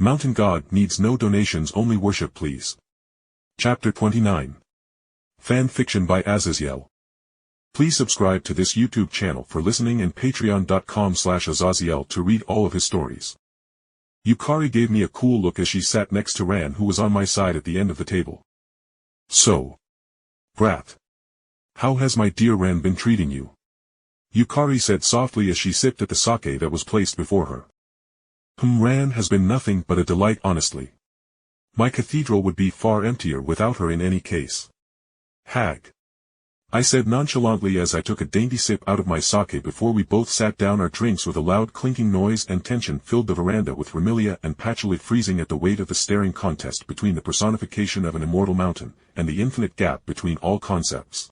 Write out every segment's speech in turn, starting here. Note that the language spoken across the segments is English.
Mountain God needs no donations, only worship please. Chapter 29. Fan Fiction by Azazyel. Please subscribe to this YouTube channel for listening and patreon.com/Azazyel to read all of his stories. Yukari gave me a cool look as she sat next to Ran, who was on my side at the end of the table. So, Brat, how has my dear Ran been treating you? Yukari said softly as she sipped at the sake that was placed before her. Ran has been nothing but a delight, honestly. My cathedral would be far emptier without her in any case. Hag, I said nonchalantly as I took a dainty sip out of my sake before we both sat down our drinks with a loud clinking noise, and tension filled the veranda with Remilia and Patchouli freezing at the weight of the staring contest between the personification of an immortal mountain, and the infinite gap between all concepts.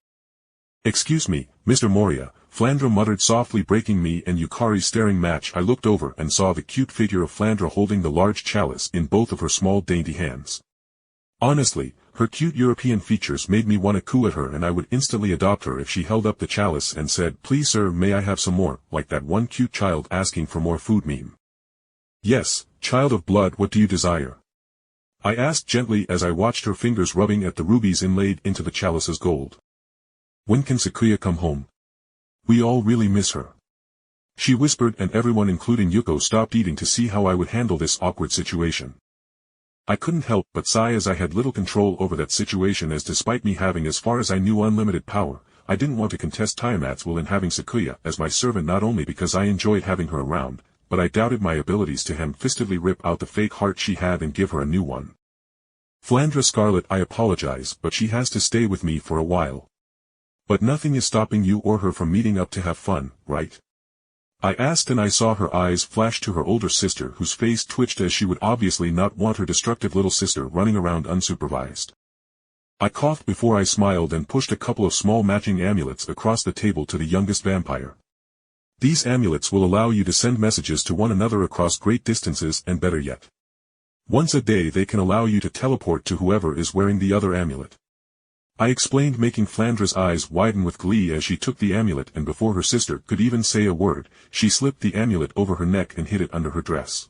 Excuse me, Mr. Moria, Flandra muttered softly, breaking me and Yukari's staring match. I looked over and saw the cute figure of Flandra holding the large chalice in both of her small dainty hands. Honestly, her cute European features made me want to coo at her, and I would instantly adopt her if she held up the chalice and said, "Please sir, may I have some more," like that one cute child asking for more food meme. "Yes, child of blood, what do you desire?" I asked gently as I watched her fingers rubbing at the rubies inlaid into the chalice's gold. "When can Sakuya come home? We all really miss her," she whispered, and everyone including Yuko stopped eating to see how I would handle this awkward situation. I couldn't help but sigh as I had little control over that situation, as despite me having as far as I knew unlimited power, I didn't want to contest Tiamat's will in having Sakuya as my servant, not only because I enjoyed having her around, but I doubted my abilities to ham-fistedly rip out the fake heart she had and give her a new one. "Flandra Scarlet, I apologize, but she has to stay with me for a while." "But nothing is stopping you or her from meeting up to have fun, right?" I asked, and I saw her eyes flash to her older sister, whose face twitched as she would obviously not want her destructive little sister running around unsupervised. I coughed before I smiled and pushed a couple of small matching amulets across the table to the youngest vampire. "These amulets will allow you to send messages to one another across great distances, and better yet, once a day they can allow you to teleport to whoever is wearing the other amulet," I explained, making Flandra's eyes widen with glee as she took the amulet, and before her sister could even say a word, she slipped the amulet over her neck and hid it under her dress.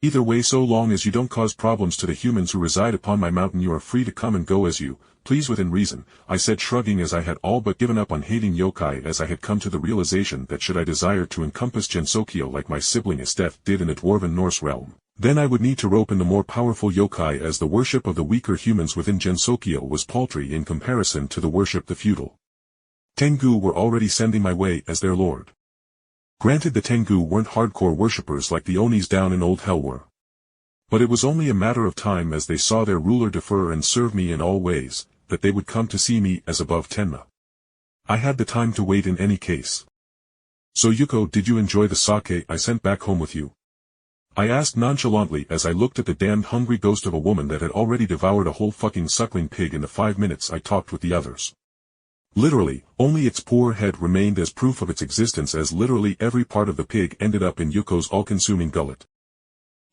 "Either way, so long as you don't cause problems to the humans who reside upon my mountain, you are free to come and go as you please within reason," I said, shrugging, as I had all but given up on hating yokai, as I had come to the realization that should I desire to encompass Gensokyo like my sibling Esteth did in a dwarven Norse realm, then I would need to rope in the more powerful yokai, as the worship of the weaker humans within Gensokyo was paltry in comparison to the worship the feudal Tengu were already sending my way as their lord. Granted, the Tengu weren't hardcore worshippers like the Onis down in Old Hell were, but it was only a matter of time, as they saw their ruler defer and serve me in all ways, that they would come to see me as above Tenma. I had the time to wait in any case. "So Yuko, did you enjoy the sake I sent back home with you?" I asked nonchalantly as I looked at the damned hungry ghost of a woman that had already devoured a whole fucking suckling pig in the 5 minutes I talked with the others. Literally, only its poor head remained as proof of its existence, as literally every part of the pig ended up in Yuko's all-consuming gullet.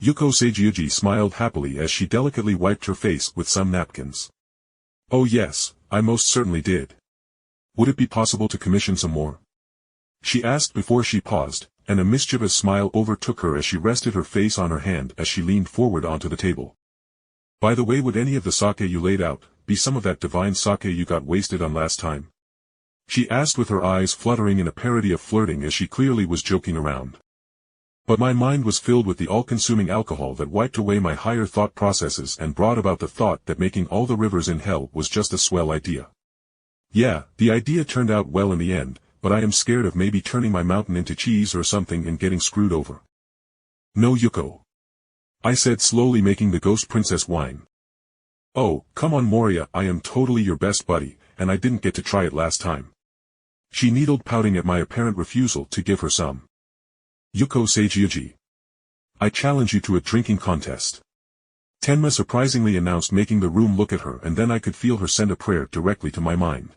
Yuko Seijiuji smiled happily as she delicately wiped her face with some napkins. "Oh yes, I most certainly did. Would it be possible to commission some more?" she asked before she paused, and a mischievous smile overtook her as she rested her face on her hand as she leaned forward onto the table. "By the way, would any of the sake you laid out be some of that divine sake you got wasted on last time?" she asked, with her eyes fluttering in a parody of flirting, as she clearly was joking around. But my mind was filled with the all-consuming alcohol that wiped away my higher thought processes and brought about the thought that making all the rivers in hell was just a swell idea. Yeah, the idea turned out well in the end, but I am scared of maybe turning my mountain into cheese or something and getting screwed over. "No, Yuko," I said slowly, making the ghost princess whine. "Oh, come on Moria, I am totally your best buddy, and I didn't get to try it last time," she needled, pouting at my apparent refusal to give her some. "Yuko Seijiuji, I challenge you to a drinking contest," Tenma surprisingly announced, making the room look at her, and then I could feel her send a prayer directly to my mind.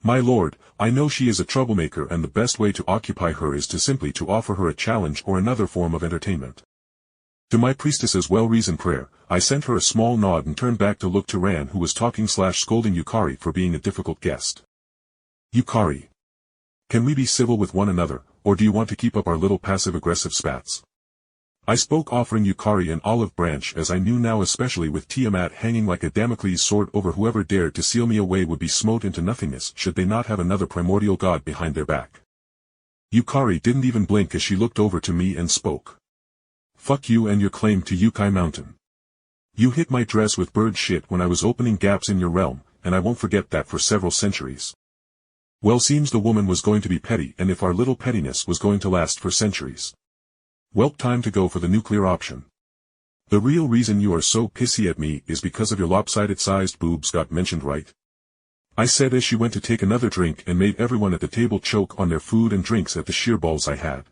"My lord, I know she is a troublemaker, and the best way to occupy her is to simply to offer her a challenge or another form of entertainment." To my priestess's well-reasoned prayer, I sent her a small nod and turned back to look to Ran, who was talking/scolding Yukari for being a difficult guest. "Yukari, can we be civil with one another, or do you want to keep up our little passive-aggressive spats?" I spoke, offering Yukari an olive branch, as I knew now, especially with Tiamat hanging like a Damocles sword over whoever dared to seal me away would be smote into nothingness should they not have another primordial god behind their back. Yukari didn't even blink as she looked over to me and spoke. Fuck you and your claim to Yukai Mountain. You hit my dress with bird shit when I was opening gaps in your realm, and I won't forget that for several centuries. Well, seems the woman was going to be petty, and if our little pettiness was going to last for centuries. Welp, time to go for the nuclear option. The real reason you are so pissy at me is because of your lopsided-sized boobs, got mentioned, right? I said as she went to take another drink and made everyone at the table choke on their food and drinks at the sheer balls I had.